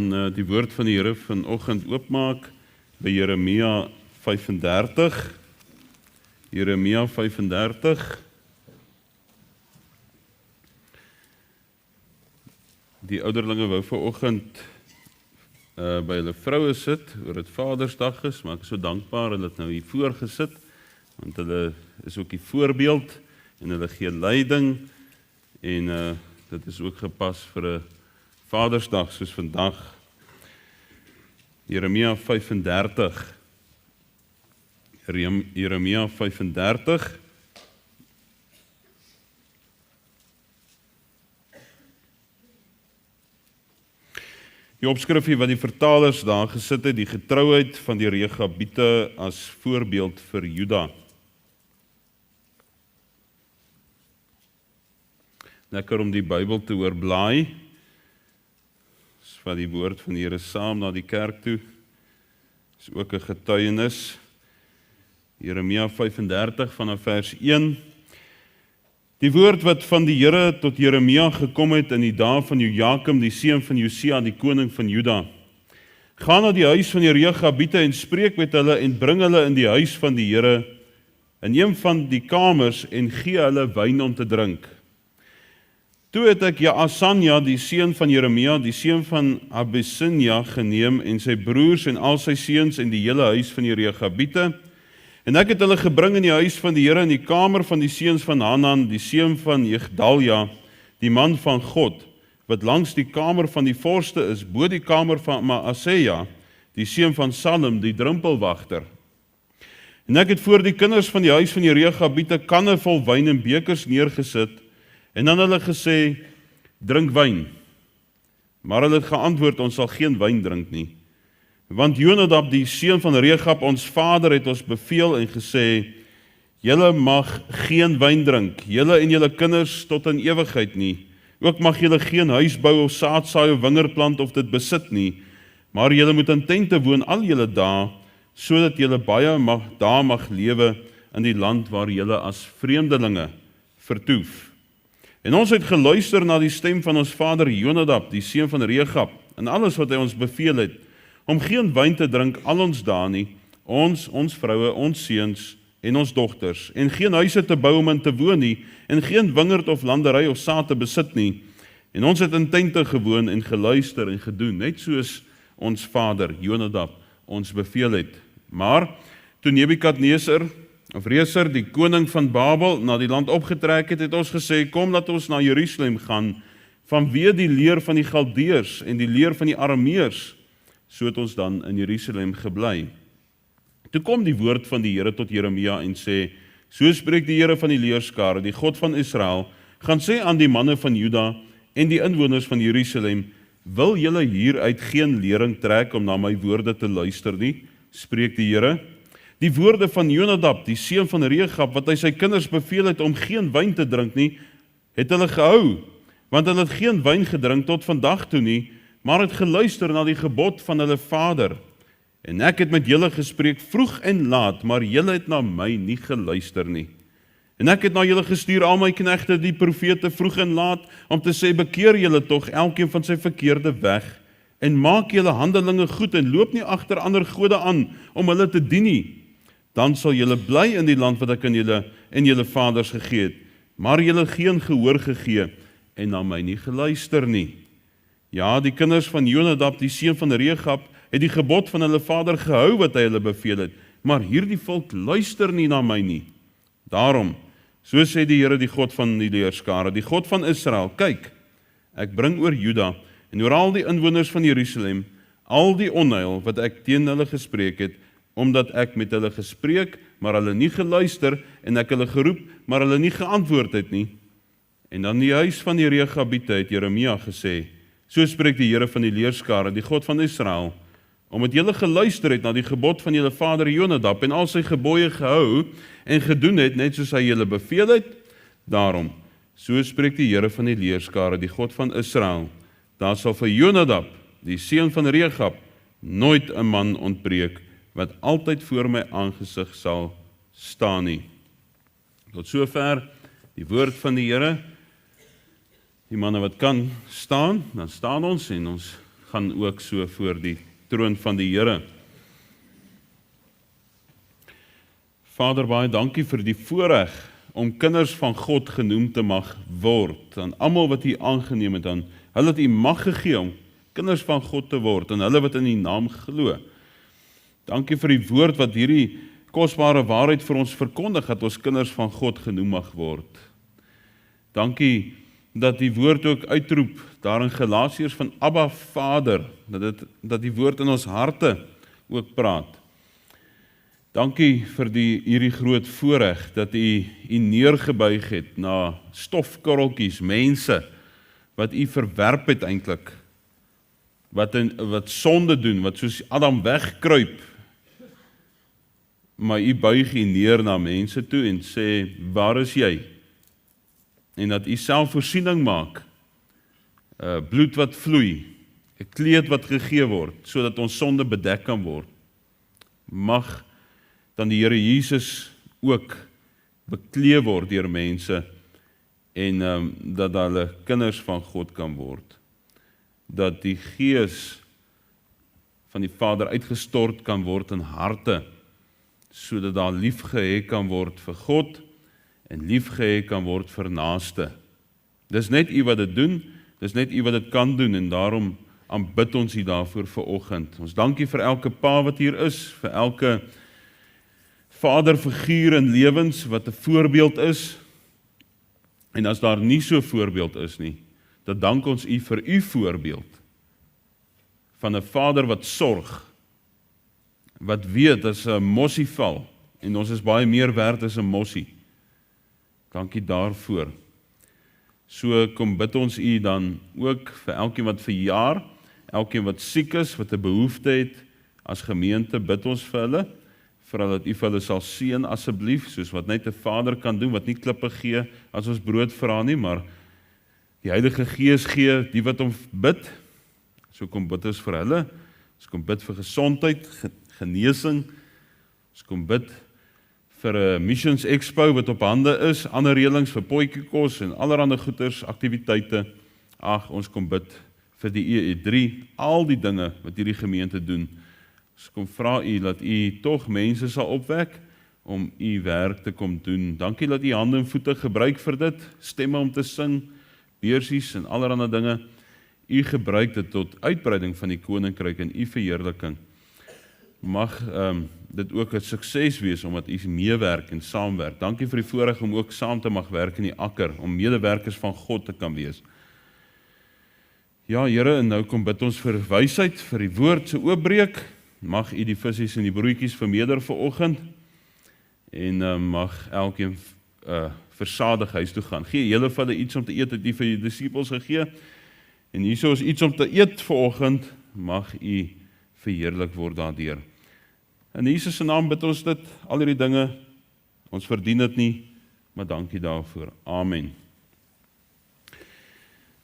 gaan die woord van die Here vanoggend oopmaak by Jeremia 35. Jeremia 35. Die ouderlinge wou vanoggend by hulle vroue sit, oor dit Vadersdag is, maar ek is so dankbaar hulle het nou hier voorgesit, want hulle is ook die voorbeeld en hulle gee leiding en dit is ook gepas vir 'n Vadersdag soos vandag. Jeremia 35. Jeremia 35. Die opskrifie wat die vertalers daar gesit het, die getrouheid van die Regabiete as voorbeeld vir Juda. Lekker om die Bybel te oorblaai. Vat die woord van die Here saam na die kerk toe. Is ook 'n getuienis. Jeremia 35 vanaf vers 1. Die woord wat van die Here tot Jeremia gekom het in die dae van Jojakim, die seun van Josia, die koning van Juda. Gaan na die huis van die Regabiete en spreek met hulle en bring hulle in die huis van die Here, in een van die kamers en gee hulle wyn om te drink. Toe het ek Jaasanja, die seun van Jeremia, die seun van Abisinja, geneem en sy broers en al sy seuns en die hele huis van die Regabiete, en ek het hulle gebring in die huis van die Here in die kamer van die seuns van Hanan, die seun van Jegdalia, die man van God, wat langs die kamer van die vorste is, bo die kamer van Maaseja, die seun van Salem, die drumpelwagter. En ek het voor die kinders van die huis van die Regabiete kanne vol wyn en bekers neergesit, en dan hulle gesê, drink wyn. Maar hulle het geantwoord, ons sal geen wyn drink nie. Want Jonadab, die seun van Regab, ons vader, het ons beveel en gesê, julle mag geen wyn drink, julle en julle kinders tot in ewigheid nie. Ook mag julle geen huis bou of saad saai of wingerdplant of dit besit nie, maar julle moet in tente woon al julle dae, sodat julle baie dae mag lewe in die land waar julle as vreemdelinge vertoef. En ons het geluister na die stem van ons vader Jonadab, die seun van Regab, en alles wat hy ons beveel het, om geen wyn te drink al ons dae nie, ons vroue, ons seuns en ons dogters, en geen huise te bou om in te woon nie, en geen wingerd of landery of saad te besit nie. En ons het in tente gewoon en geluister en gedoen, net soos ons vader Jonadab ons beveel het. Maar toe Nebukadneser, of Reser, die koning van Babel, na die land opgetrek het, het ons gesê, kom laat ons na Jerusalem gaan, vanweë die leer van die Galdeërs en die leer van die Arameërs, so het ons dan in Jerusalem gebly. Toe kom die woord van die Here tot Jeremia en sê, so spreek die Here van die leerskare, die God van Israel, gaan sê aan die manne van Juda en die inwoners van Jerusalem, wil julle hieruit geen lering trek om na my woorde te luister nie, spreek die Here. Die woorde van Jonadab, die seun van Regab, wat hy sy kinders beveel het om geen wyn te drink nie, het hulle gehou, want hulle het geen wyn gedrink tot vandag toe nie, maar het geluister na die gebod van hulle vader. En ek het met julle gespreek vroeg en laat, maar julle het na my nie geluister nie. En ek het na julle gestuur al my knegte, die profete, vroeg en laat, om te sê, bekeer julle tog elkeen van sy verkeerde weg, en maak julle handelinge goed, en loop nie agter ander gode aan, om hulle te dien nie. Dan sal julle bly in die land wat ek aan julle en julle vaders gegee het, maar julle geen gehoor gegee, en na my nie geluister nie. Ja, die kinders van Jonadab, die seun van Regab, het die gebod van hulle vader gehou wat hy hulle beveel het, maar hierdie volk luister nie na my nie. Daarom, so sê die Here, die God van die leerskare, die God van Israel, kyk, ek bring oor Juda en oor al die inwoners van Jerusalem, al die onheil wat ek teen hulle gespreek het, omdat ek met hulle gespreek, maar hulle nie geluister, en ek hulle geroep, maar hulle nie geantwoord het nie. En dan die huis van die Regabiete het Jeremia gesê, so spreek die Here van die leerskare, die God van Israel, omdat julle geluister het na die gebod van julle vader Jonadab, en al sy gebooie gehou, en gedoen het, net soos hy julle beveel het, daarom, so spreek die Here van die leerskare, die God van Israel, daar sal vir Jonadab, die seun van Regab, nooit 'n man ontbreek, wat altyd voor my aangesig sal staan nie. Tot sover die woord van die Here. Die manne wat kan staan, dan staan ons en ons gaan ook so voor die troon van die Here. Vader, baie dankie vir die voorreg om kinders van God genoem te mag word, aan almal wat U aangeneem het, aan hulle het U mag gegee om kinders van God te word, en hulle wat in U naam glo. Dankie vir die woord wat hierdie kosbare waarheid vir ons verkondig, dat ons kinders van God genoem mag word. Dankie dat die woord ook uitroep, daar in Galasiërs van Abba Vader, dat die woord in ons harte ook praat. Dankie vir hierdie groot voorreg, dat U neergebuig het na stofkorreltjies, mense, wat U verwerp het eintlik, wat sonde doen, wat soos Adam wegkruip, maar U buig U neer na mense toe en sê, waar is jy? En dat U self voorsiening maak, bloed wat vloei, 'n kleed wat gegee word, sodat ons sonde bedek kan word. Mag dan die Here Jesus ook beklee word deur mense, en dat hulle kinders van God kan word. Dat die Gees van die Vader uitgestort kan word in harte, sodat daar liefgehê kan word vir God, en liefgehê kan word vir naaste. Dis net U wat dit doen, dis net U wat dit kan doen, en daarom aanbid ons U daarvoor vanoggend. Ons dankie vir elke pa wat hier is, vir elke vaderfiguur in lewens wat 'n voorbeeld is, en as daar nie so 'n voorbeeld is nie, dan dank ons U vir U voorbeeld, van 'n vader wat sorg, wat weet as 'n mossie val, en ons is baie meer werd as 'n mossie. Dankie daarvoor. So kom bid ons U dan ook vir elkeen wat verjaar, elkeen wat siek is, wat 'n behoefte het, as gemeente bid ons vir hulle, dat U vir hulle sal seën asseblief, soos wat net 'n vader kan doen, wat nie klippe gee as ons brood vra nie, maar die Heilige Gees gee die wat hom bid. So kom bid ons vir hulle, ons kom bid vir gesondheid, genesing, ons kom bid vir 'n Missions Expo wat op hande is, ander reëlings vir potjiekos en allerlei goeders, aktiwiteite. Ag, ons kom bid vir die EE3, al die dinge wat hierdie gemeente doen. Ons kom vra U dat U tog mense sal opwek om U werk te kom doen. Dankie dat U hande en voete gebruik vir dit, stemme om te sing, beursies en allerlei dinge. U gebruik dit tot uitbreiding van die koninkryk en U verheerliking. Mag dit ook 'n sukses wees, omdat U meewerk en saamwerk. Dankie vir die voorreg om ook saam te mag werk in die akker, om medewerkers van God te kan wees. Ja, Here, en nou kom bid ons vir wysheid, vir die woord se oopbreek. Mag U die visies en die broodjies vermeerder vanoggend, en mag elkeen versadig huis toe gaan. Gee julle vir hulle iets om te eet, het U vir die disippels gegee, en hierso is iets om te eet vanoggend, mag U verheerlik word daardeur. In Jesus se naam bid ons dit, al hierdie dinge, ons verdien dit nie, maar dankie daarvoor. Amen.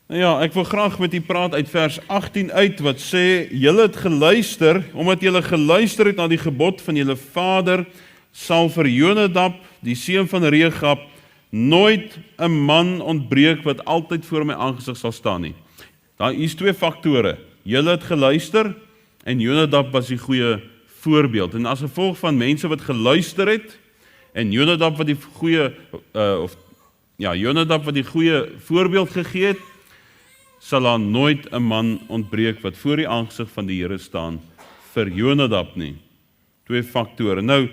Nou ja, ek wil graag met U praat uit vers 18 uit, wat sê, julle het geluister, omdat julle geluister het na die gebod van julle vader, sal vir Jonadab, die seun van Regab, nooit 'n man ontbreek wat altyd voor my aangesig sal staan nie. Daar is twee faktore. Julle het geluister, en Jonadab was die goeie voorbeeld. En as gevolg van mense wat geluister het, en Jonadab wat die goeie voorbeeld gegee het, sal daar nooit 'n man ontbreek wat voor die aangesig van die Here staan vir Jonadab nie. Twee faktore. Nou,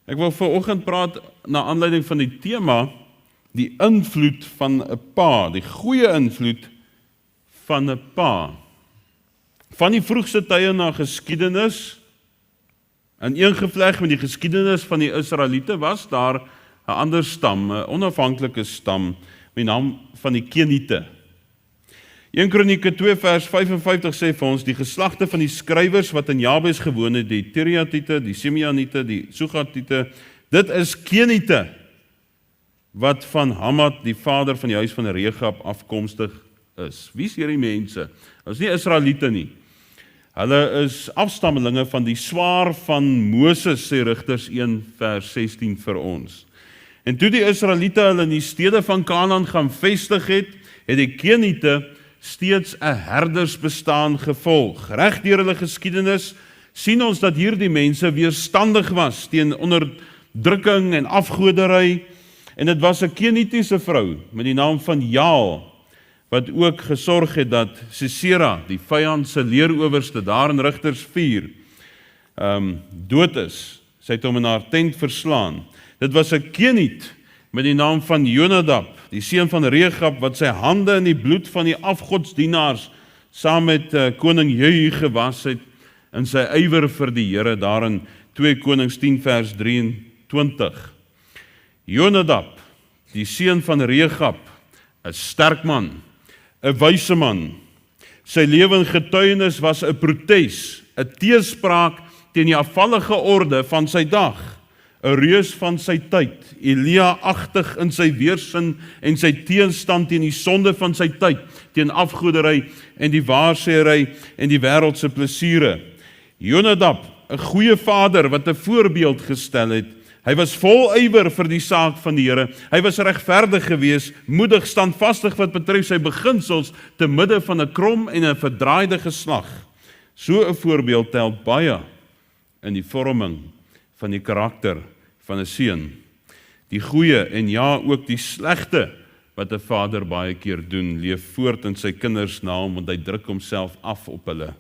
ek wil vanoggend praat na aanleiding van die tema, die invloed van 'n pa, die goeie invloed van 'n pa. Van die vroegste tye na geskiedenis, in een gevleg met die geskiedenis van die Israeliete, was daar 'n ander stam, 'n onafhanklike stam, met die naam van die Keniete. 1 Kronieke 2 vers 55 sê vir ons, die geslagte van die skrywers wat in Jabes gewoon het, die Tiriatiete, die Simeoniete, die Sugatiete, dit is Keniete, wat van Hamad, die vader van die huis van Regab, afkomstig is. Wie is hierdie mense? Dit is nie Israeliete nie. Hulle is afstammelinge van die swaar van Moses, sê Rigters 1 vers 16 vir ons. En toe die Israeliete hulle in die stede van Kanaan gaan vestig het, het die Keniete steeds 'n herdersbestaan gevolg. Reg deur hulle geskiedenis sien ons dat hierdie mense weerstandig was teen onderdrukking en afgoderry, en dit was 'n Kenitiese vrou met die naam van Jael, wat ook gesorg het dat Sisera, die vyand se leerowerste daar in Rigters 4, dood is. Sy het hom in haar tent verslaan. Dit was 'n Keniet met die naam van Jonadab, die seun van Regab, wat sy hande in die bloed van die afgodsdienaars saam met koning Jehu gewas het in sy ywer vir die Here, daar in 2 Konings 10 vers 23. Jonadab, die seun van Regab, 'n sterk man, 'n wyse man. Sy lewe en getuienis was 'n protes, 'n teespraak teen die afvallige orde van sy dag, 'n reus van sy tyd, Elia-agtig in sy weersin en sy teenstand teen die sonde van sy tyd, teen afgoderry en die waarsêery en die wêreldse plesiere. Jonadab, 'n goeie vader wat 'n voorbeeld gestel het. Hy was vol ywer vir die saak van die Here. Hy was regverdig geweest, moedig, standvastig wat betref sy beginsels te midde van 'n krom en 'n verdraaide geslag. So 'n voorbeeld tel baie in die vorming van die karakter van 'n seun. Die goeie en ja ook die slegte wat 'n vader baie keer doen, leef voort in sy kinders naam, want hy druk homself af op hulle.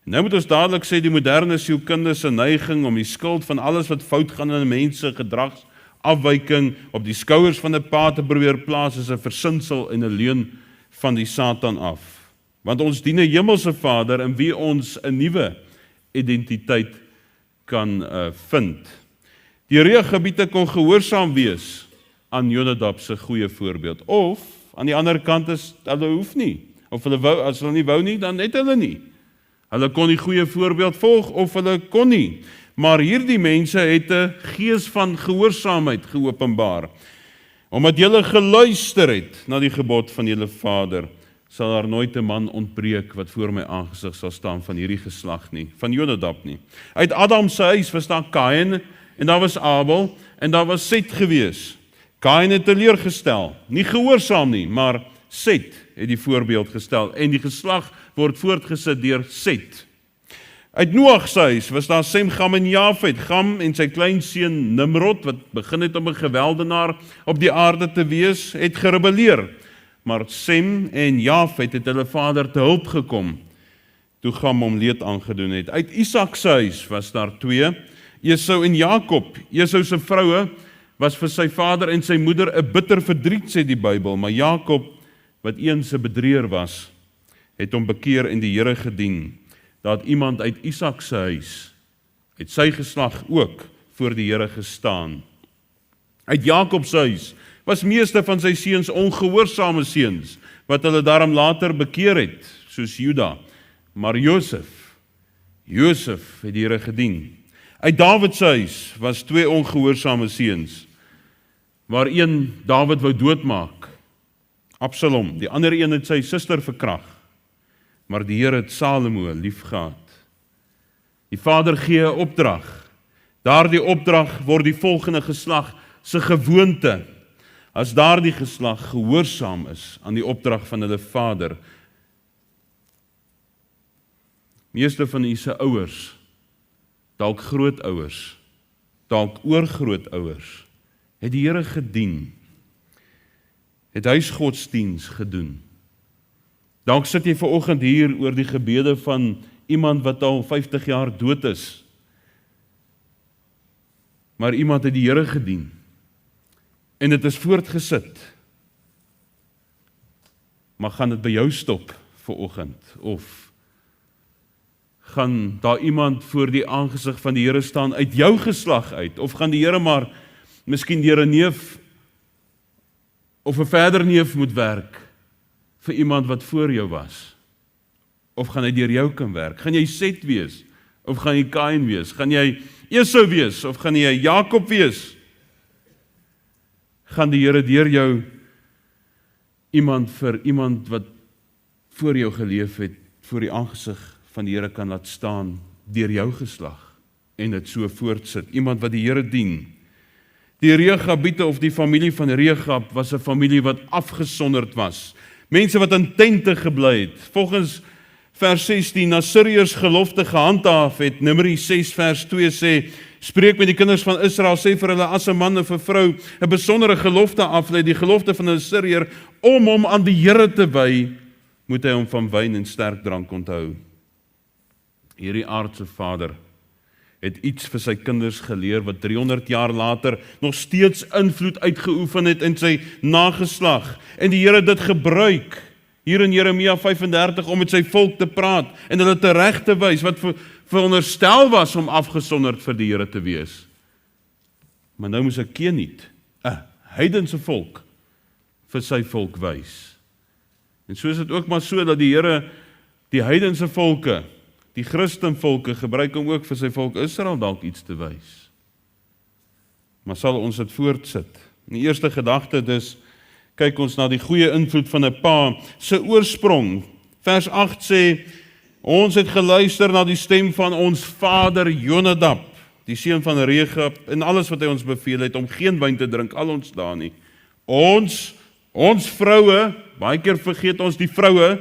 Nou moet ons dadelik sê, die moderne sielkunde se neiging om die skuld van alles wat fout gaan in 'n mens se gedragsafwyking op die skouers van 'n pa te probeer plaas, is 'n versinsel en 'n leuen van die Satan af. Want ons dien 'n hemelse Vader in wie ons 'n nuwe identiteit kan vind. Die Regebiete kon gehoorsaam wees aan Jonadab se goeie voorbeeld, of aan die ander kant is hulle hoef nie, of hulle wou, as hulle nie wou nie, dan net hulle nie. Hulle kon die goeie voorbeeld volg, of hulle kon nie. Maar hierdie mense het 'n gees van gehoorsaamheid geopenbaar. Omdat julle geluister het na die gebod van julle Vader, sal daar nooit 'n man ontbreek wat voor my aangesig sal staan van hierdie geslag nie, van Jonadab nie. Uit Adam se huis was daar Kain, en daar was Abel, en daar was Set gewees. Kain het teleurgestel, nie gehoorsaam nie, maar Set het die voorbeeld gestel, en die geslag word voortgesit deur Set. Uit Noag se huis was daar Sem, Gam en Jafet. Gam en sy kleinseun Nimrod, wat begin het om 'n geweldenaar op die aarde te wees, het gerebelleer. Maar Sem en Jafet het hulle vader te hulp gekom, toe Gam hom leed aangedoen het. Uit Isak se huis was daar 2, Esau en Jakob. Esau se vroue was vir sy vader en sy moeder 'n bitter verdriet, sê die Bybel, maar Jakob, wat eens 'n bedrieër was, het hom bekeer en die Here gedien. Daar het iemand uit Isak se huis, uit sy geslag ook, voor die Here gestaan. Uit Jakob se huis was meeste van sy seuns ongehoorsame seuns, wat hulle daarom later bekeer het, soos Juda. Maar Josef het die Here gedien. Uit Dawid se huis was 2 ongehoorsame seuns, waar een Dawid wou doodmaak, Absalom, die ander een het sy suster verkrag, maar die Here het Salomo liefgehad. Die Vader gee 'n opdrag. Daardie opdrag word die volgende geslag se gewoonte. As daardie geslag gehoorsaam is aan die opdrag van hulle Vader. Meeste van u se ouers, dalk grootouers, dalk oorgrootouers, het die Here gedien, het huisgodsdiens gedoen. Dalk sit jy vanoggend hier oor die gebede van iemand wat al 50 jaar dood is, maar iemand het die Here gedien, en dit is voortgesit. Maar gaan dit by jou stop vanoggend, of gaan daar iemand voor die aangesig van die Here staan uit jou geslag uit, of gaan die Here maar miskien deur 'n neef of 'n verder neef moet werk vir iemand wat voor jou was, of gaan hy deur jou kan werk? Gaan jy Set wees, of gaan jy Kain wees? Gaan jy Esau wees, of gaan jy Jakob wees? Gaan die Here deur jou iemand vir iemand wat voor jou geleef het, voor die aangesig van die Here kan laat staan, deur jou geslag, en dit so voortsit, iemand wat die Here dien. Die Regabiete of die familie van Regab was 'n familie wat afgesonderd was. Mense wat in tente gebly het. Volgens vers 16, Assiriërs gelofte gehandhaaf het. Numeri 6 vers 2 sê, spreek met die kinders van Israel, sê vir hulle as 'n man of 'n vrou 'n besondere gelofte aflê, die gelofte van 'n Assiriër, om hom aan die Here te wy, moet hy hom van wyn en sterk drank onthou. Hierdie aardse Vader het iets vir sy kinders geleer wat 300 jaar later nog steeds invloed uitgeoefen het in sy nageslag. En die Here het dit gebruik hier in Jeremia 35 om met sy volk te praat en hulle tereg te wys wat veronderstel was om afgesonderd vir die Here te wees. Maar nou moes 'n Keniet, 'n heidense volk, vir sy volk wys. En so is dit ook maar so dat die Here die heidense volke, die Christenvolke gebruik om ook vir sy volk Israel dalk iets te wys. Maar sal ons dit voortsit? In die eerste gedagte dus, kyk ons na die goeie invloed van 'n pa se oorsprong. Vers 8 sê, ons het geluister na die stem van ons vader Jonadab, die seun van Rechab, en alles wat hy ons beveel het, om geen wyn te drink, al ons daar nie. Ons vroue, baie keer vergeet ons die vroue,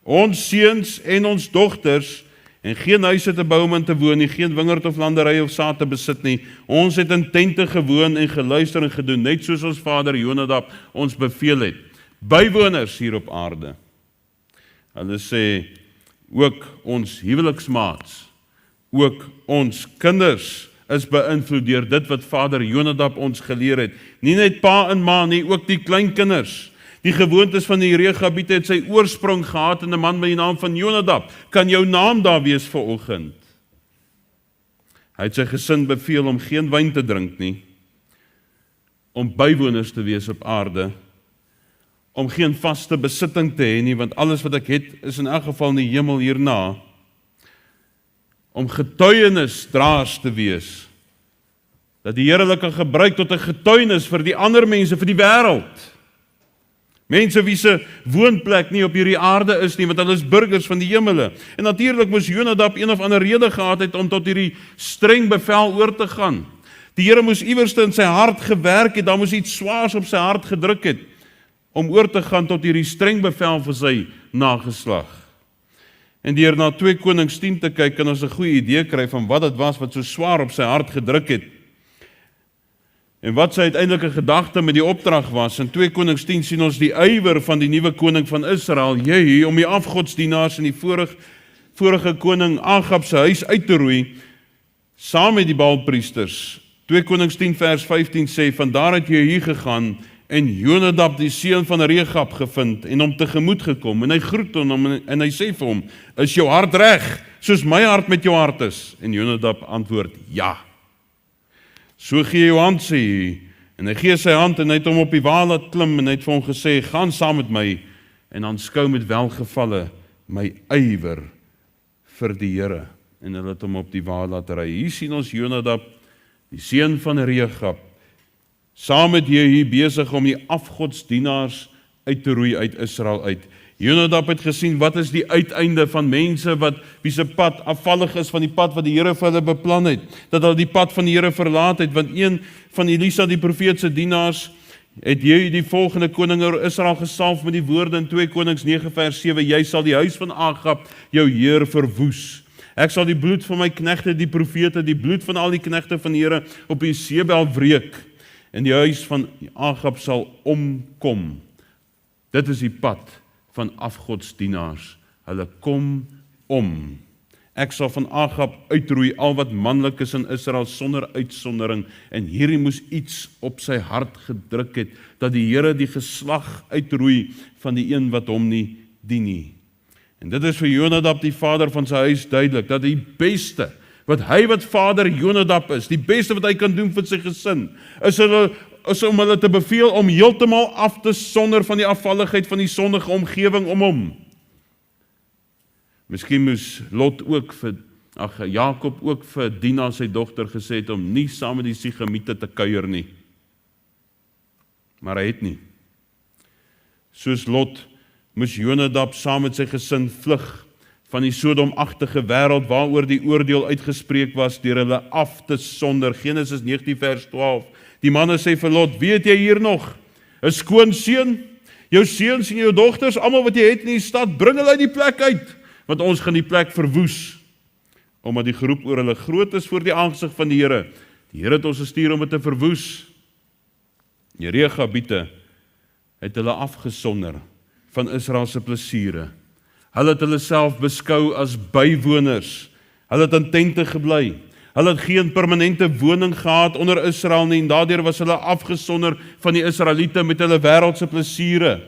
ons seuns en ons dogters, en geen huise te bou om in te woon nie, geen wingerd of landery of saad te besit nie. Ons het in tente gewoon en geluister en gedoen, net soos ons vader Jonadab ons beveel het. Bywoners hier op aarde. Hulle sê, ook ons huweliksmaats, ook ons kinders is beïnvloed deur dit wat vader Jonadab ons geleer het. Nie net pa en ma nie, ook die kleinkinders. Die gewoontes van die Rechabiete het sy oorsprong gehad in 'n man met die naam van Jonadab. Kan jou naam daar wees vanoggend? Hy het sy gesin beveel om geen wyn te drink nie, om bywoners te wees op aarde, om geen vaste besitting te hê nie, want alles wat ek het is in elk geval in die hemel hierna, om getuienisdraers te wees, dat die Here hulle kan gebruik tot 'n getuienis vir die ander mense, vir die wêreld. Mense wie se woonplek nie op hierdie aarde is nie, want hulle is burgers van die hemele. En natuurlik moes Jonadab een of ander rede gehad het om tot hierdie streng bevel oor te gaan. Die Here moes iewerste in sy hart gewerk het, daar moes iets swaars op sy hart gedruk het, om oor te gaan tot hierdie streng bevel vir sy nageslag. En deur na 2 Konings 10 te kyk, kan ons 'n goeie idee kry van wat dit was wat so swaar op sy hart gedruk het. En wat sy uiteindelike gedagte met die opdrag was. In 2 Konings 10 sien ons die ywer van die nuwe koning van Israel, Jehu, om die afgodsdienaars in die vorige koning Agab se huis uit te roei, saam met die Baalpriesters. 2 Konings 10 vers 15 sê, vandaar het Jehu gegaan en Jonadab die seun van Rechab gevind en hom tegemoet gekom. En hy groet hom en hy sê vir hom, is jou hart reg, soos my hart met jou hart is? En Jonadab antwoord, ja. So gee jou hand, sê hy, en hy gee sy hand en hy het hom op die wa laat klim en hy het vir hom gesê, gaan saam met my en aanskou met welgevalle my ywer vir die Here. En hulle het hom op die wa laat ry. Hier sien ons Jonadab, die seun van Rechab, saam met Jehu besig om die afgodsdienaars uit te roei uit Israel uit. Jonadab het gesien wat is die uiteinde van mense wie se pad afvallig is van die pad wat die Here vir hulle beplan het, dat hulle die pad van die Here verlaat het, want een van Elisa die profeet se dienaars het Jehu die volgende koning oor Israel gesalf met die woorde in 2 Konings 9 vers 7, jy sal die huis van Agab jou heer verwoes. Ek sal die bloed van my knegte, die profete, die bloed van al die knegte van die Here op Jezebel wreek, en die huis van Agab sal omkom. Dit is die pad van afgodsdienaars. Hulle kom om. Ek sal van Agab uitroei al wat manlik is in Israel sonder uitsondering. En hierdie moes iets op sy hart gedruk het, dat die Here die geslag uitroei van die een wat hom nie dien nie. En dit is vir Jonadab, die vader van sy huis, duidelik, dat die beste, wat vader Jonadab is, die beste wat hy kan doen vir sy gesin, is om hulle te beveel om heeltemal af te sonder van die afvalligheid van die sondige omgewing om hom. Miskien moes Jakob ook vir Dina sy dogter gesê het om nie saam met die Sigemiete te kuier nie. Maar hy het nie. Soos Lot moes Jonadab saam met sy gesin vlug van die Sodomagtige wêreld waaroor die oordeel uitgespreek was deur hulle af te sonder. Genesis 19 vers 12. Die manne sê vir Lot, weet jy hier nog, 'n skoonseun? Jou seuns en jou dogters, almal wat jy het in die stad, bring hulle uit die plek uit, want ons gaan die plek verwoes, omdat die geroep oor hulle groot is voor die aangesig van die Here. Die Here het ons gestuur om dit te verwoes. Die Regabiete het hulle afgesonder van Israel se plesiere. Hulle het hulle self beskou as bywoners. Hulle het in tente gebly. Hulle het geen permanente woning gehad onder Israel nie, en daardeur was hulle afgesonder van die Israeliete met hulle wêreldse plesiere.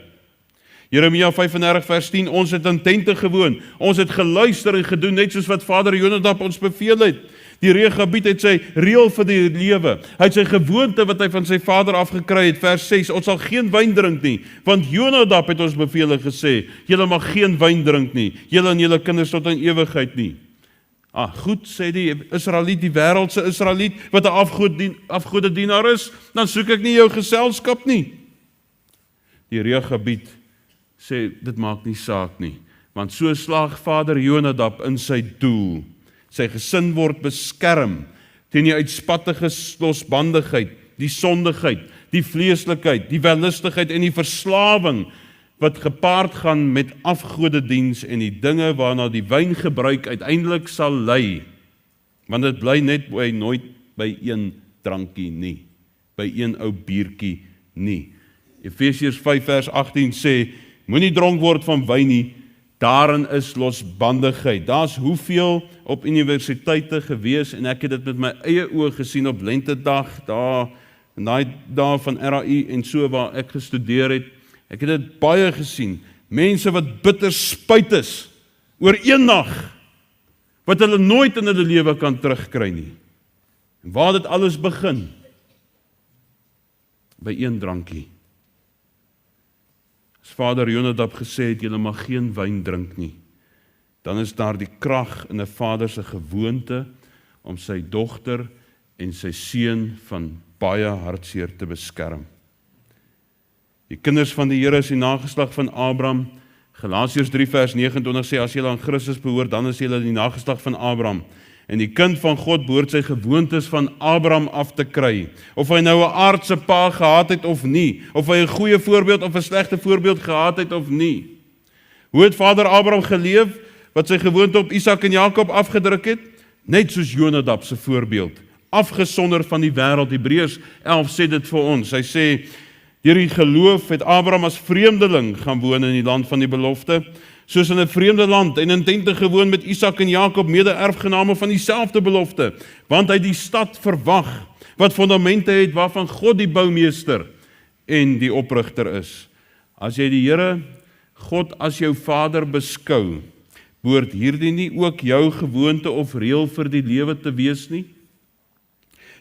Jeremia 35 vers 10, ons het in tente gewoon, ons het geluister en gedoen, net soos wat Vader Jonadab ons beveel het. Die Regabiet het sy reël vir die lewe, hy het sy gewoonte wat hy van sy vader afgekry het, vers 6, ons sal geen wyn drink nie, want Jonadab het ons beveel en gesê, julle mag geen wyn drink nie, julle en julle kinders tot in ewigheid nie. Goed, sê die Israeliet, die wêreldse Israeliet, wat 'n afgodedienaar is, dan soek ek nie jou geselskap nie. Die Regabiet sê, dit maak nie saak nie, want so slaag Vader Jonadab in sy doel. Sy gesin word beskerm teen die uitspattige losbandigheid, die sondigheid, die vleeslikheid, die wellustigheid en die verslawing wat gepaard gaan met afgodediens en die dinge waarna die wyngebruik uiteindelik sal lei. Want dit bly net nooit by een drankie nie, by een ou biertjie nie. Efesiërs 5 vers 18 sê, moenie dronk word van wyn nie, daarin is losbandigheid. Daar's hoeveel op universiteite gewees, en ek het dit met my eie oë gesien op lentedag, daar, in daai dae van RAI en so waar ek gestudeer het. Ek het dit baie gesien, mense wat bitter spyt is oor een nag, wat hulle nooit in hulle lewe kan terugkry nie. En waar dit alles begin? By een drankie. As Vader Jonadab gesê het, julle mag geen wyn drink nie, dan is daar die krag in 'n vader se gewoonte om sy dogter en sy seun van baie hartseer te beskerm. Die kinders van die Here is die nageslag van Abraham. Galasiërs 3 vers 29 sê, as julle aan Christus behoort, dan is julle die nageslag van Abraham. En die kind van God behoort sy gewoontes van Abraham af te kry. Of hy nou 'n aardse pa gehad het of nie, of hy 'n goeie voorbeeld of 'n slegte voorbeeld gehad het of nie. Hoe het Vader Abraham geleef, wat sy gewoonte op Isak en Jakob afgedruk het? Net soos Jonadab se voorbeeld, afgesonder van die wêreld. Hebreërs 11 sê dit vir ons. Hy sê, deur die geloof het Abraham as vreemdeling gaan woon in die land van die belofte, soos in 'n vreemde land en in tente gewoon met Isak en Jakob, mede-erfgename van dieselfde belofte, want hy die stad verwag, wat fondamente het, waarvan God die boumeester en die oprigter is. As jy die Here God as jou Vader beskou, behoort hierdie nie ook jou gewoonte of reël vir die lewe te wees nie?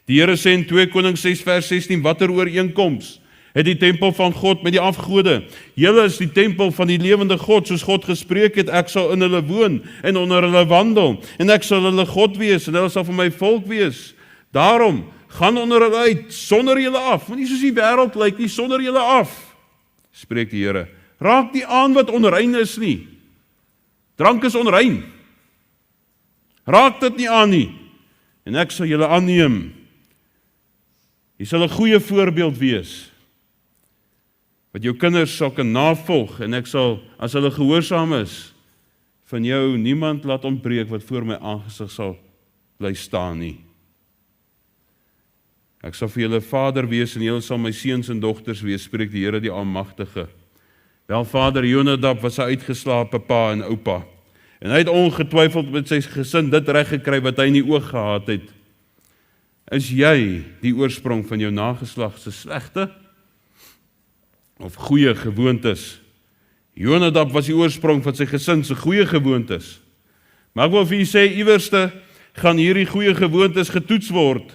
Die Here sê in 2 Konings 6 vers 16, watter ooreenkoms het die tempel van God met die afgode? Julle is die tempel van die lewende God, soos God gespreek het, ek sal in hulle woon en onder hulle wandel, en ek sal hulle God wees, en hulle sal vir my volk wees. Daarom, gaan onder hulle uit, sonder julle af, want nie soos die wêreld lyk nie, sonder julle af, spreek die Here. Raak nie aan wat onrein is nie. Drank is onrein. Raak dit nie aan nie, en ek sal julle aanneem. Jy sal 'n goeie voorbeeld wees, wat jou kinders sal kan navolg, en ek sal, as hulle gehoorsaam is, van jou niemand laat ontbreek wat voor my aangesig sal bly staan nie. Ek sal vir julle Vader wees, en julle sal my seuns en dogters wees, spreek die Here die Almagtige. Wel, Vader Jonadab was 'n uitgeslaapte pa en oupa, en hy het ongetwyfeld met sy gesin dit reg gekry wat hy in die oog gehad het. Is jy die oorsprong van jou nageslag se slegte of goeie gewoontes? Jonadab was die oorsprong van sy gesin se goeie gewoontes. Maar ek wil vir julle sê, iewerste gaan hierdie goeie gewoontes getoets word.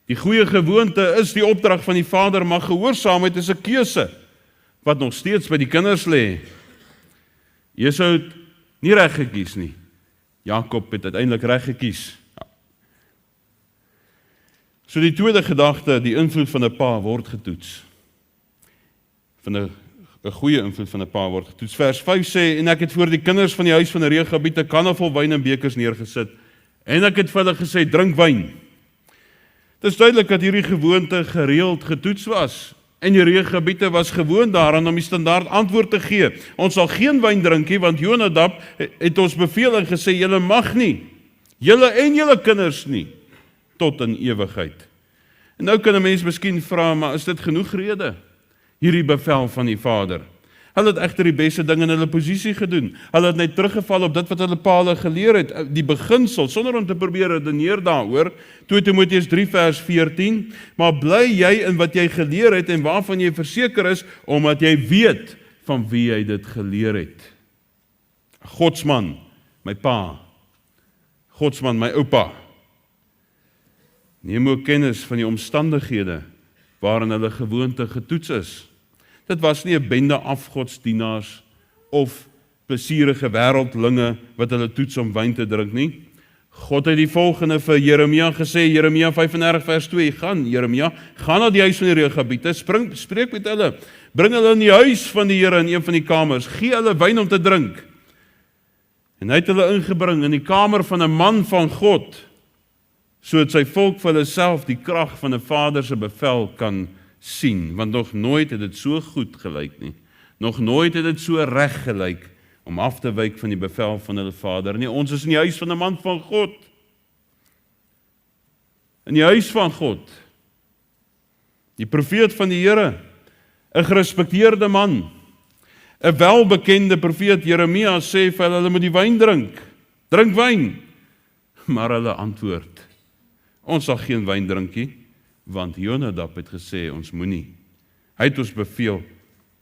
Die goeie gewoonte is die opdrag van die Vader, maar gehoorsaamheid is 'n keuse wat nog steeds by die kinders lê. Esau het nie reg gekies nie. Jakob het uiteindelik reg gekies. So die tweede gedagte, die invloed van 'n pa word getoets. Van 'n goeie invloed van 'n pa word getoets. Vers 5 sê, en ek het voor die kinders van die huis van die Regabiet 'n kanne vol wyn en bekers neergesit, en ek het vir hulle gesê, drink wyn. Dit is duidelik dat hierdie gewoonte gereeld getoets was. En die Regebiete was gewoon daaraan om die standaard antwoord te gee. Ons sal geen wyn drink nie, want Jonadab het ons beveel en gesê, julle mag nie, julle en julle kinders nie, tot in ewigheid. En nou kan 'n mens miskien vra, maar is dit genoeg rede? Hierdie bevel van die Vader. Hulle het egter die beste ding in hulle posisie gedoen. Hulle het net teruggeval op dit wat hulle pa hulle geleer het, die beginsel, sonder om te probeer redeneer daaroor. 2 Timoteus 3 vers 14, maar bly jy in wat jy geleer het en waarvan jy verseker is, omdat jy weet van wie jy dit geleer het. Godsman, my pa. Godsman, my oupa. Neem ook kennis van die omstandighede waarin hulle gewoonte getoets is. Dit was nie 'n bende afgodsdienaars of plesierige wêreldlinge wat hulle toets om wyn te drink nie. God het die volgende vir Jeremia gesê, Jeremia 35 vers 2, gaan Jeremia, gaan na die huis van die Regebiete, spreek met hulle, bring hulle in die huis van die Here in een van die kamers, gee hulle wyn om te drink. En hy het hulle ingebring in die kamer van 'n man van God, sodat sy volk vir hulle self die krag van 'n Vader se bevel kan sien, want nog nooit het dit so goed gelyk nie. Nog nooit het dit so reg gelyk om af te wyk van die bevel van hulle Vader nie. Ons is in die huis van 'n man van God. In die huis van God. Die profeet van die Here, 'n gerespekteerde man, 'n welbekende profeet Jeremia sê vir hulle moet die wyn drink. Drink wyn. Maar hulle antwoord, ons sal geen wyn drink nie, want Jonadab het gesê, ons moenie. Hy het ons beveel,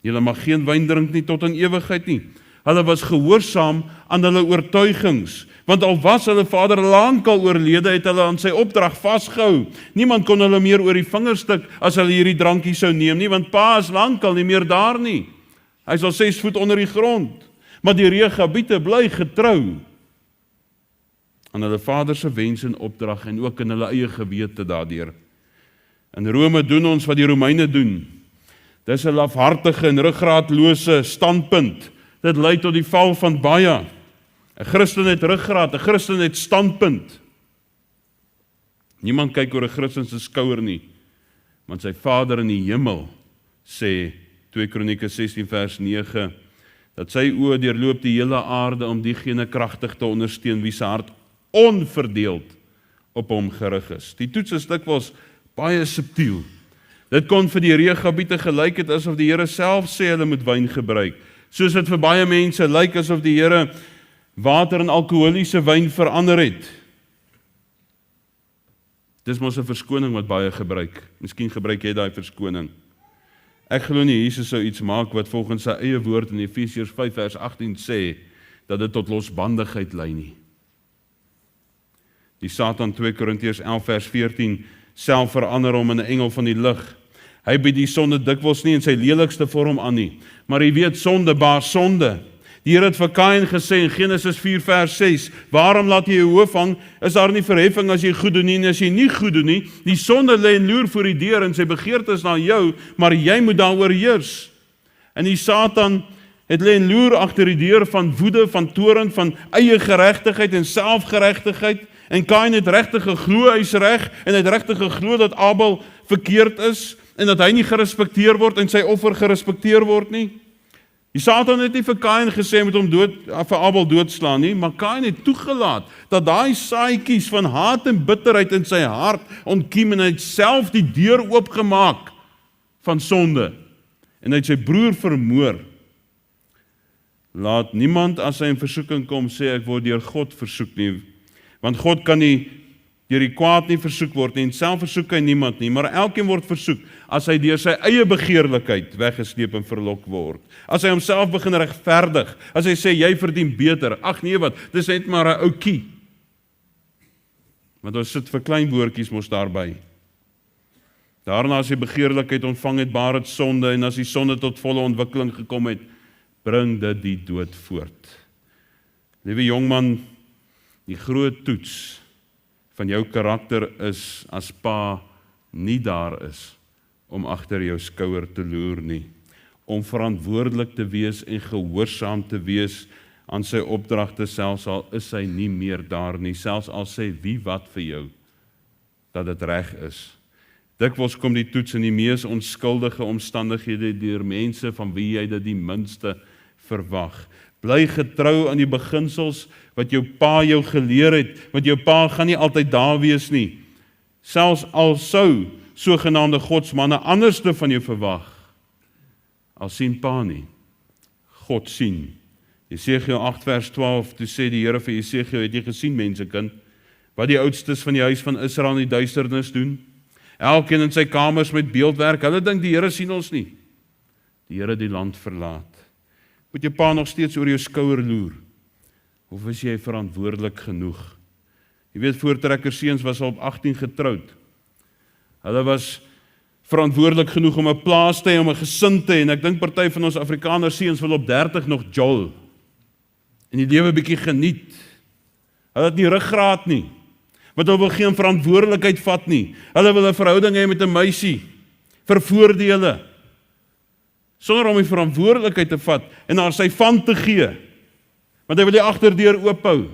julle mag geen wyn drink nie tot in ewigheid nie. Hulle was gehoorsaam aan hulle oortuigings, want al was hulle vader lankal oorlede, het hulle aan sy opdrag vasgehou. Niemand kon hulle meer oor die vingers stik as hulle hierdie drankie sou neem nie, want pa is lankal nie meer daar nie. Hy is al 6 voet onder die grond. Maar die Regebiete bly getrou aan hulle vader se wens en opdrag en ook in hulle eie gewete daardeur. In Rome doen ons wat die Romeine doen. Dis 'n lafhartige en ruggraatlose standpunt. Dit lei tot die val van baie. 'n Christen het ruggraat, 'n Christen het standpunt. Niemand kyk oor 'n Christen se skouer nie, want sy Vader in die hemel sê 2 Kronieke 16 vers 9 dat sy oë deurloop die hele aarde om diegene kragtig te ondersteun wie se hart onverdeeld op hom gerig is. Die toets is dikwels baie subtiel. Dit kon vir die Regebiete gelyk het asof die Here self sê hulle moet wyn gebruik. Soos dit vir baie mense lyk asof die Here water in alkoholiese wyn verander het. Dis mos 'n verskoning wat baie gebruik. Miskien gebruik jy daai verskoning. Ek glo nie Jesus sou iets maak wat volgens sy eie woord in Efesiërs 5 vers 18 sê dat dit tot losbandigheid lei nie. Die Satan 2 Korintiërs 11 vers 14 self verander hom in 'n engel van die lig. Hy bied die sonde dikwels nie in sy lelikste vorm aan nie, maar hy weet sonde baar sonde. Die Here het vir Kain gesê in Genesis 4 vers 6, waarom laat jy jou hoof hang? Is daar nie verheffing as jy goed doen nie en as jy nie goed doen nie? Die sonde lê en loer voor die deur en sy begeerte is na jou, maar jy moet daaroor heers. En die Satan het lê en loer agter die deur van woede, van toorn, van eie geregtigheid en selfgeregtigheid. En Kain het regtig geglo hy's reg en hy het regtig geglo dat Abel verkeerd is en dat hy nie gerespekteer word en sy offer gerespekteer word nie. Die Satan het nie vir Kain gesê met hom vir Abel doodslaan nie, maar Kain het toegelaat dat daai saadjies van haat en bitterheid in sy hart ontkiem en hy het self die deur oopgemaak van sonde en hy het sy broer vermoor. Laat niemand as hy in versoeking kom sê ek word deur God versoek nie, want God kan nie deur die kwaad nie versoek word nie, en self versoek hy niemand nie, maar elkeen word versoek as hy deur sy eie begeerlikheid weggesleep en verlok word. As hy homself begin regverdig, as hy sê jy verdien beter, ag nee wat, dis net maar 'n ouetjie. Want ons sit vir klein woordjies mos daarby. Daarna as die begeerlikheid ontvang het, baar dit sonde, en as die sonde tot volle ontwikkeling gekom het, bring dit die dood voort. Liewe jongman, die groot toets van jou karakter is as pa nie daar is om agter jou skouer te loer nie, om verantwoordelik te wees en gehoorsaam te wees aan sy opdragte, selfs al is hy nie meer daar nie, selfs al sê wie wat vir jou, dat dit reg is. Dikwels kom die toets in die mees onskuldige omstandighede deur mense van wie jy dit die minste verwag. Bly getrou aan die beginsels wat jou pa jou geleer het, want jou pa gaan nie altyd daar wees nie. Selfs al sou sogenaamde godsmanne anderste van jou verwag, al sien pa nie, God sien. Jesegiel 8 vers 12, toe sê die Here vir Jesegiel, het jy gesien mensekind, wat die oudstes van die huis van Israel in die duisternis doen? Elkeen in sy kamers met beeldwerk, hulle dink die Here sien ons nie. Die Here die land verlaat. Moet jou pa nog steeds oor jou skouer loer? Of is jy verantwoordelik genoeg? Jy weet, Voortrekker seuns was al op 18 getroud. Hulle was verantwoordelik genoeg om 'n plaas te hê, om 'n gesin te hê, en ek dink party van ons Afrikaner seuns wil op 30 nog jol en die lewe bietjie geniet. Hulle het nie ruggraat nie, want hulle wil geen verantwoordelikheid vat nie. Hulle wil 'n verhouding hê met 'n meisie vir voordele, sonder om die verantwoordelikheid te vat en haar sy van te gee, want hy wil die agterdeur oophou,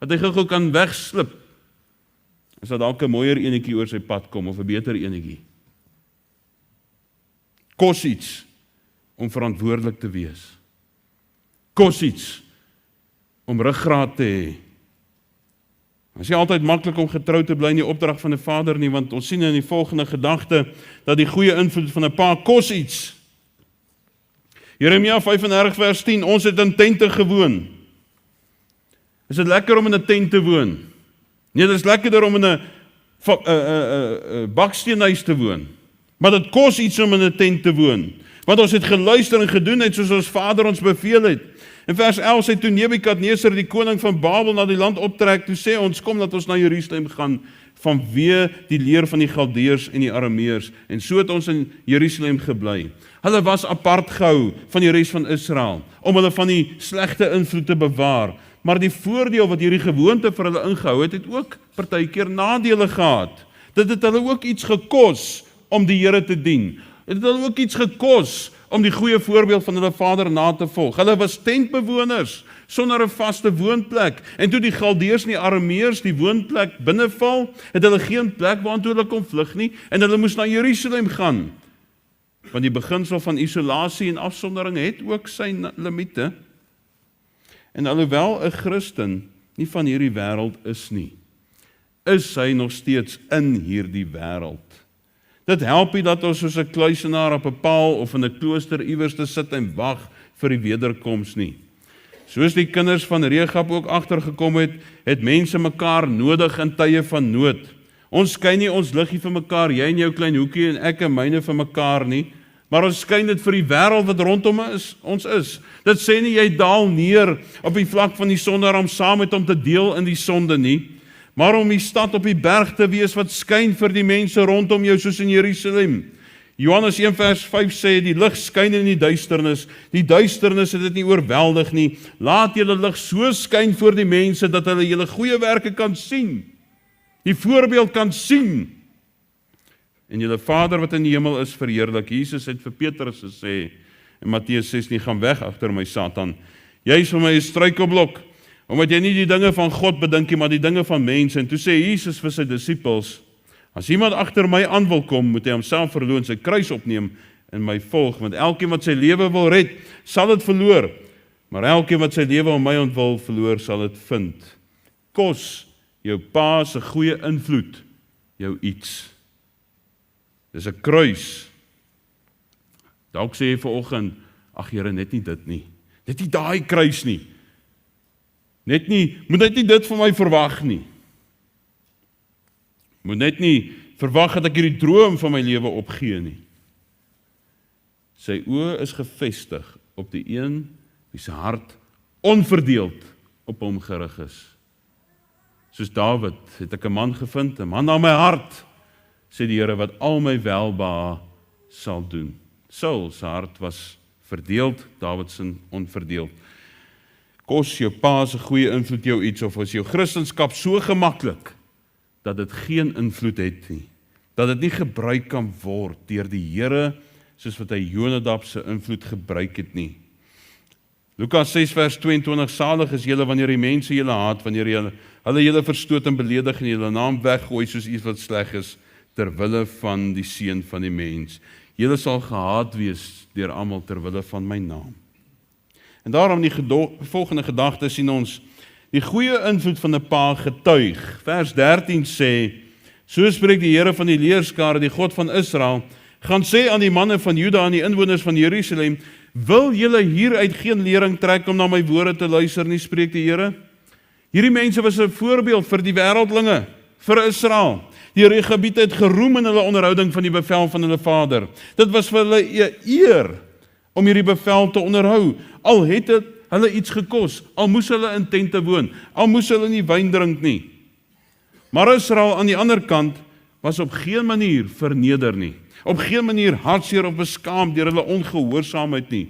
dat hy gou kan wegslip, as dat dalk 'n mooier enetjie oor sy pad kom, of 'n beter enetjie. Kos iets om verantwoordelik te wees. Kos iets om ruggraat te hê. Het is nie altyd maklik om getrou te bly in die opdrag van 'n vader nie, want ons sien in die volgende gedagte dat die goeie invloed van 'n pa kos iets. Jeremia 35 vers 10, ons het in tente gewoon. Is dit lekker om in 'n tent te woon? Nee, dit is lekkerder om in 'n baksteenhuis te woon. Maar dit kos iets om in 'n tent te woon. Want ons het geluister en gedoen het soos ons Vader ons beveel het. In vers 11 sê toe Nebukadneser die koning van Babel na die land optrek, toe sê ons kom dat ons na Jerusalem gaan vanweë die leer van die Galdeërs en die Arameërs. En so het ons in Jerusalem gebly. Hulle was apart gehou van die res van Israel, om hulle van die slegte invloed te bewaar. Maar die voordeel wat hierdie gewoonte vir hulle ingehou het, het ook partykeer nadele gehad. Dit het hulle ook iets gekos om die Here te dien. Dit het hulle ook iets gekos om die goeie voorbeeld van hulle vader na te volg. Hulle was tentbewoners, sonder 'n vaste woonplek. En toe die Galdeërs en die Arameërs die woonplek binneval, het hulle geen plek waartoe hulle kon vlug nie, en hulle moes na Jerusalem gaan. Want die beginsel van isolasie en afsondering het ook sy limite. En alhoewel 'n Christen nie van hierdie wêreld is nie, is hy nog steeds in hierdie wêreld. Dit help nie dat ons soos 'n kluisenaar op 'n paal of in 'n klooster iewers te sit en wag vir die wederkoms nie. Soos die kinders van Regab ook agtergekom het, het mense mekaar nodig in tye van nood. Ons skyn nie ons liggie vir mekaar, jy in jou klein hoekie en ek en myne vir mekaar nie, maar ons skyn dit vir die wêreld wat rondom ons is. Dit sê nie jy daal neer op die vlak van die sondaar om saam met hom te deel in die sonde nie, maar om die stad op die berg te wees wat skyn vir die mense rondom jou soos in Jerusalem. Johannes 1 vers 5 sê, die lig skyn in die duisternis het dit nie oorweldig nie. Laat julle lig so skyn voor die mense, dat hulle julle goeie werke kan sien, die voorbeeld kan sien, en julle Vader wat in die hemel is verheerlik. Jesus het vir Petrus gesê, in Matteus 16, gaan weg agter my Satan, jy is vir my 'n struikelblok, omdat jy nie die dinge van God bedink nie, maar die dinge van mense. En toe sê Jesus vir sy disippels, as iemand agter my aan wil kom, moet hy homself verloon, sy kruis opneem en my volg, want elkeen wat sy lewe wil red, sal dit verloor, maar elkeen wat sy lewe om my ontwil verloor, sal dit vind. Kos jou pa se goeie invloed jou iets. Dis 'n kruis. Dalk sê jy vanoggend, ag Here, net nie dit nie. Net nie daai kruis nie. Moet net nie dit van my verwag nie. Moet net nie verwag dat ek hierdie droom van my lewe opgee nie. Sy oë is gefestig op die een wie se hart onverdeeld op hom gerig is. Soos Dawid het ek 'n man gevind, 'n man na my hart, sê die Here, wat al my welbehae sal doen. Saul se hart was verdeeld, Dawid se onverdeeld. Kos jou pa se goeie invloed jou iets, of is jou Christendom so gemaklik dat dit geen invloed het nie, dat dit nie gebruik kan word deur die Here soos wat hy Jonadab se invloed gebruik het nie. Lukas 6 vers 22, salig is julle wanneer die mense julle haat, wanneer hulle julle verstoot en beledig en julle naam weggooi soos iets wat sleg is. ter wille van die seun van die mens. Julle sal gehaat wees deur almal ter wille van my naam. En daarom die volgende gedagte sien ons, die goeie invloed van 'n pa getuig. Vers 13 sê, so spreek die Here van die leerskare, die God van Israel, gaan sê aan die manne van Juda en die inwoners van Jerusalem, wil julle hieruit geen lering trek om na my woorde te luister nie, spreek die Here? Hierdie mense was 'n voorbeeld vir die wêreldlinge, vir Israel. Die Rechabiete het geroem in hulle onderhouding van die bevel van hulle vader. Dit was vir hulle 'n eer om hierdie bevel te onderhou. Al het dit hulle iets gekos, al moes hulle in tente woon, al moes hulle nie wyn drink nie. Maar Israel aan die ander kant was op geen manier verneder nie. Op geen manier hartseer of beskaamd deur hulle ongehoorsaamheid nie.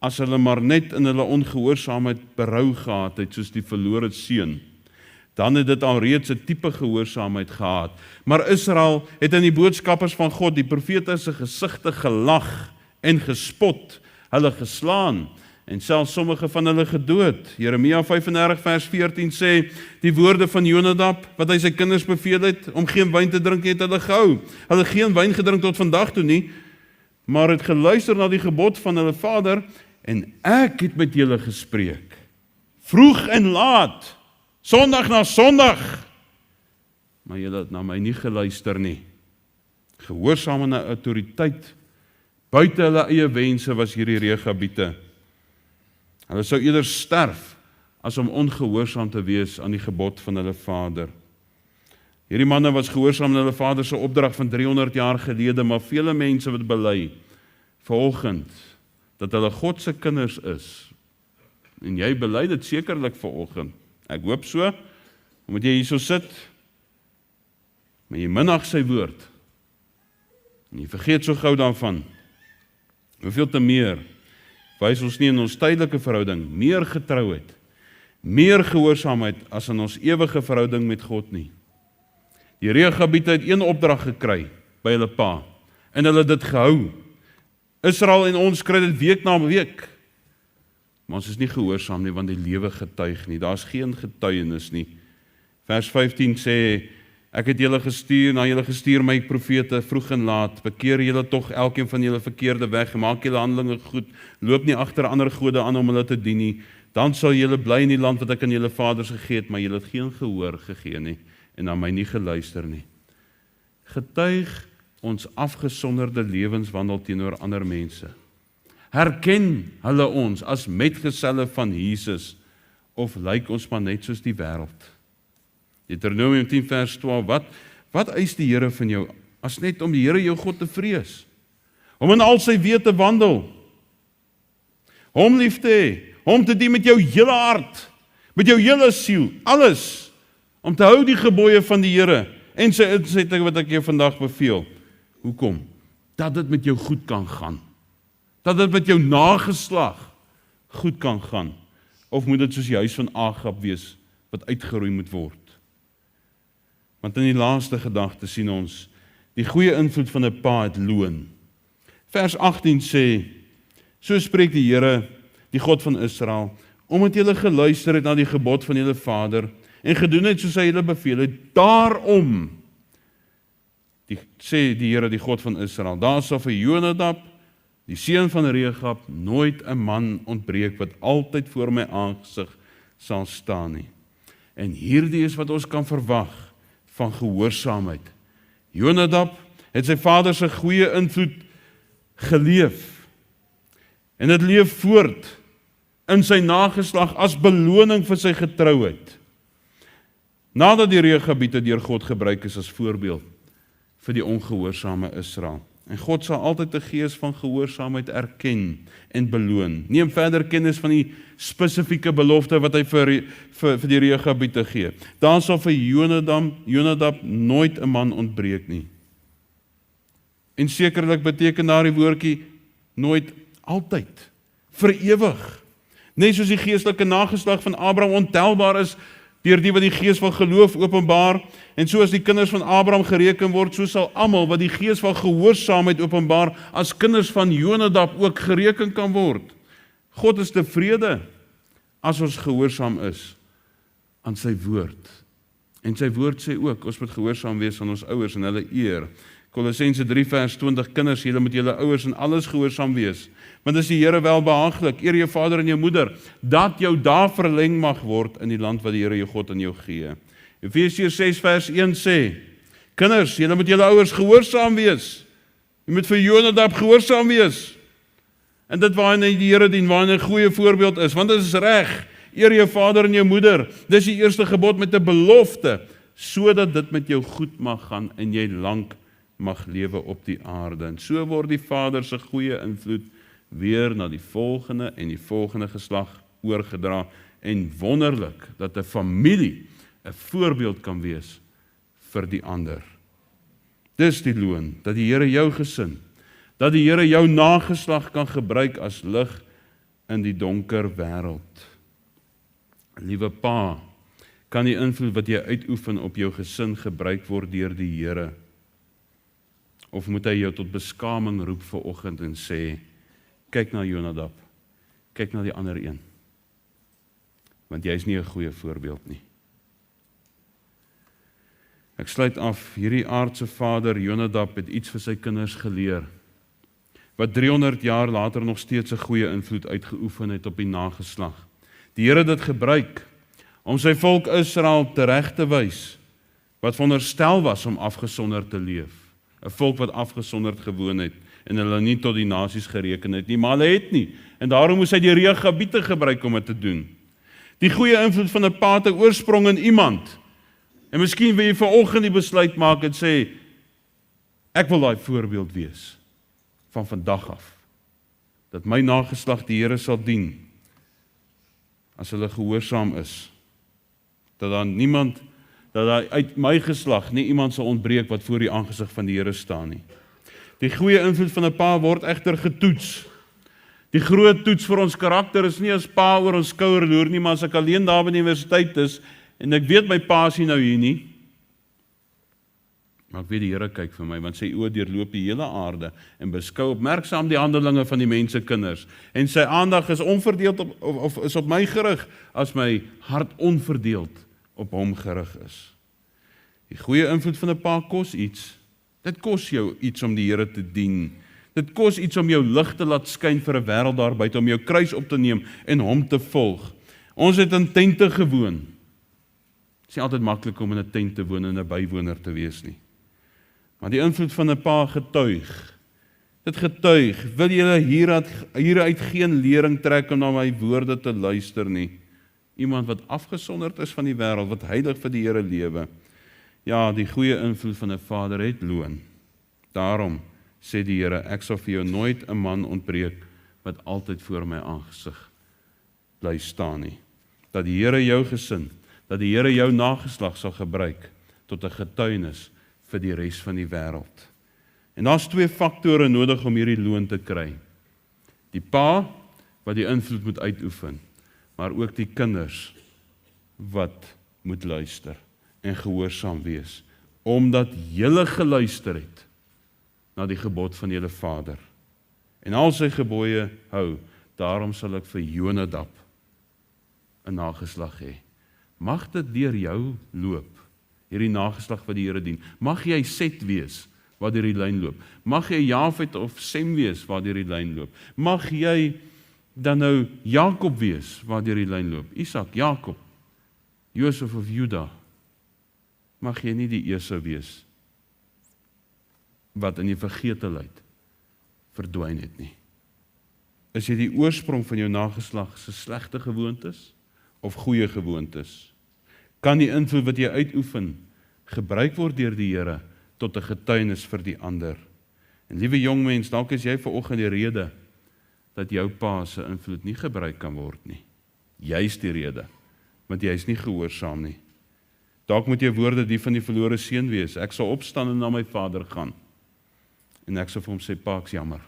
As hulle maar net in hulle ongehoorsaamheid berou gehad het, soos die verlore seun, dan het dit alreeds 'n tipe gehoorsaamheid gehad. Maar Israel het in die boodskappers van God, die profete se gesigte gelag en gespot, hulle geslaan en selfs sommige van hulle gedood. Jeremia 35 vers 14 sê, die woorde van Jonadab, wat hy sy kinders beveel het, om geen wyn te drink, het hulle gehou. Hulle geen wyn gedrink tot vandag toe nie, maar het geluister na die gebod van hulle vader, en ek het met julle gespreek, vroeg en laat, Sondag na Sondag, maar julle het na my nie geluister nie. Gehoorsaam aan 'n autoriteit, buite hulle eie wense was hierdie Rechabiete. Hulle sou eerder sterf, as om ongehoorsaam te wees aan die gebod van hulle vader. Hierdie manne was gehoorsaam aan hulle vader se opdrag van 300 jaar gelede, maar vele mense wat bely, vanoggend, dat hulle God se kinders is. En jy bely dit sekerlik vanoggend. Ek hoop so, omdat jy hierso sit, maar jy minag sy woord, en jy vergeet so gou daarvan. Hoeveel te meer, wys ons nie in ons tydelike verhouding meer getrouheid, meer gehoorsaamheid as in ons ewige verhouding met God nie. Die Rechabiete het een opdrag gekry by hulle pa, en hulle het dit gehou. Israel en ons kry dit week na week, maar ons is nie gehoorsaam nie, want die lewe getuig nie, daar is geen getuienis nie. Vers 15 sê, ek het julle gestuur my profete vroeg en laat, bekeer julle tog elkeen van julle verkeerde weg, maak julle handelinge goed, loop nie agter ander gode aan om hulle te dien nie, dan sal julle bly in die land wat ek aan julle vaders gegee het, maar julle het geen gehoor gegee nie, en aan my nie geluister nie. Getuig ons afgesonderde lewenswandel teenoor ander mense. Herken hulle ons as metgeselle van Jesus, of lyk ons maar net soos die wêreld? Deuteronomium 10 vers 12, wat eis die Here van jou, as net om die Here jou God te vrees? Om in al sy weë te wandel, hom lief te hê, hom te dien met jou hele hart, met jou hele siel, alles, om te hou die gebooie van die Here, en sy insetting wat ek jou vandag beveel. Hoekom? Dat dit met jou goed kan gaan. Dat dit met jou nageslag goed kan gaan. Of moet dit soos die huis van Agab wees, wat uitgeroei moet word? Want in die laaste gedagte sien ons, die goeie invloed van 'n pa het loon. Vers 18 sê, so spreek die Here, die God van Israel, omdat julle geluister het na die gebod van julle vader, en gedoen het soos hy julle beveel het, daarom, sê die Here, die God van Israel, daar sal vir Jonadab, die seun van Rechab, nooit 'n man ontbreek, wat altyd voor my aangesig sal staan nie. En hierdie is wat ons kan verwag, van gehoorsaamheid. Jonadab het sy vader se goeie invloed geleef, en dit leef voort, in sy nageslag, as beloning vir sy getrouheid. Nadat die Rechabiete deur God gebruik is as voorbeeld, vir die ongehoorsame Israel. En God sal altyd 'n gees van gehoorsaamheid erken en beloon. Neem verder kennis van die spesifieke belofte wat hy vir die Rechabiete gee. Dan sal vir Jonadab nooit 'n man ontbreek nie. En sekerlik beteken daardie woordjie nooit, altyd, vir ewig. Net soos die geestelike nageslag van Abraham ontelbaar is, deur die wat die gees van geloof openbaar, en so as die kinders van Abraham gereken word, so sal almal wat die gees van gehoorsaamheid openbaar, as kinders van Jonadab ook gereken kan word. God is tevrede, as ons gehoorsaam is, aan sy woord, En sy woord sê ook, ons moet gehoorsaam wees aan ons ouers en hulle eer. Kolossense 3 vers 20, kinders, julle moet julle ouers in alles gehoorsaam wees. Want dis die Here welbehaaglik, eer jou vader en jou moeder, dat jou dae verleng mag word in die land wat die Here jou God aan jou gee. Efesiërs 6 vers 1 sê, kinders, julle moet julle ouers gehoorsaam wees. Jy moet vir Jonadab gehoorsaam wees. En dit waarin hy die Here dien, waarin 'n goeie voorbeeld is, want dit is reg. Eer jou vader en jou moeder. Dis die eerste gebod met 'n belofte, sodat dit met jou goed mag gaan en jy lank mag lewe op die aarde. En so word die Vader se goeie invloed weer na die volgende en die volgende geslag oorgedra. En wonderlik dat 'n familie 'n voorbeeld kan wees vir die ander. Dis die loon, dat die Here jou gesin, dat die Here jou nageslag kan gebruik as lig in die donker wêreld. Liewe pa, kan die invloed wat jy uitoefen op jou gesin gebruik word deur die Here? Of moet hy jou tot beskaming roep vanoggend en sê, kyk na Jonadab, kyk na die ander een, want jy is nie 'n goeie voorbeeld nie. Ek sluit af, hierdie aardse vader Jonadab het iets vir sy kinders geleer, wat 300 jaar later nog steeds 'n goeie invloed uitgeoefen het op die nageslag. Die Here het dit gebruik om sy volk Israel tereg te wys, wat veronderstel was om afgesonderd te leef. 'n Volk wat afgesonderd gewoon het en hulle nie tot die nasies gereken het nie, maar hulle het nie. En daarom moes hy die Regabiete gebruik om dit te doen. Die goeie invloed van 'n pa het 'n oorsprong in iemand. En miskien wil jy vanoggend die besluit maak en sê, ek wil daai voorbeeld wees van vandag af, dat my nageslag die Here sal dien, as hulle gehoorsaam is, dat daar uit my geslag nie iemand sal ontbreek wat voor die aangesig van die Here staan nie. Die goeie invloed van 'n pa word egter getoets. Die groot toets vir ons karakter is nie as pa oor ons skouer loer nie, maar as ek alleen daar by die universiteit is, en ek weet my pa is nie nou hier nie, maar ek weet die Here kyk vir my, want sy oë deurloop die hele aarde en beskou opmerksaam die handelinge van die mensekinders. En sy aandag is onverdeeld of is op my gerig, as my hart onverdeeld op hom gerig is. Die goeie invloed van 'n pa kos iets. Dit kos jou iets om die Here te dien. Dit kos iets om jou lig te laat skyn vir 'n wêreld daar buite, om jou kruis op te neem en hom te volg. Ons het in tente gewoon. Het is nie altyd maklik om in 'n tent te woon en 'n bywoner te wees nie. Maar die invloed van 'n pa getuig. Dit getuig, wil julle hieruit geen lering trek om na my woorde te luister nie. Iemand wat afgesonderd is van die wêreld, wat heilig vir die Here lewe. Ja, die goeie invloed van 'n vader het loon. Daarom sê die Here, ek sal vir jou nooit 'n man ontbreek wat altyd voor my aangesig bly staan nie. Dat die Here jou gesin, dat die Here jou nageslag sal gebruik tot 'n getuienis vir die res van die wêreld. En daar's 2 faktore nodig om hierdie loon te kry. Die pa wat die invloed moet uitoefen, maar ook die kinders wat moet luister en gehoorsaam wees, omdat julle geluister het na die gebod van julle vader en al sy gebooie hou. Daarom sal ek vir Jonadab 'n nageslag hê. Mag dit deur jou loop, hierdie nageslag wat die Here dien. Mag jy Set wees waar deur die lyn loop. Mag jy Jafet of Sem wees waar deur die lyn loop. Mag jy dan nou Jakob wees waar deur die lyn loop. Isak, Jakob, Josef of Juda. Mag jy nie die Esau wees wat in die vergetelheid verdwyn het nie. Is jy die oorsprong van jou nageslag se slegte gewoontes of goeie gewoontes? Kan die invloed wat jy uitoefen gebruik word deur die Here tot 'n getuienis vir die ander? En liewe jong mens, dalk is jy vanoggend die rede dat jou pa se invloed nie gebruik kan word nie. Jy's die rede, want jy is nie gehoorsaam nie. Dalk moet jou woorde die van die verlore seun wees. Ek sal opstaan en na my vader gaan. En ek sal vir hom sê, pa, ek's jammer.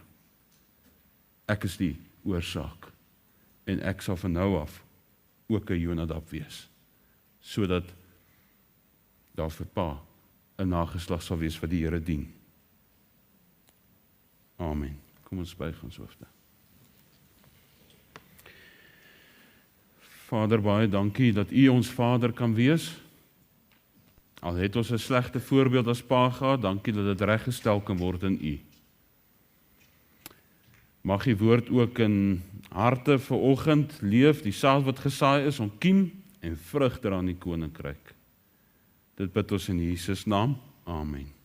Ek is die oorsaak. En ek sal van nou af ook 'n Jonadab wees, sodat daar vir pa 'n nageslag sal wees wat die Here dien. Amen. Kom ons buig ons hoofde. Vader, baie dankie dat U ons Vader kan wees. Al het ons 'n slegte voorbeeld as pa gehad, dankie dat dit reggestel kan word in U. Mag die woord ook in harte vanoggend leef, die saad wat gesaai is, ontkiem en vrug dra aan die koninkryk. Dit bid ons in Jesus naam. Amen.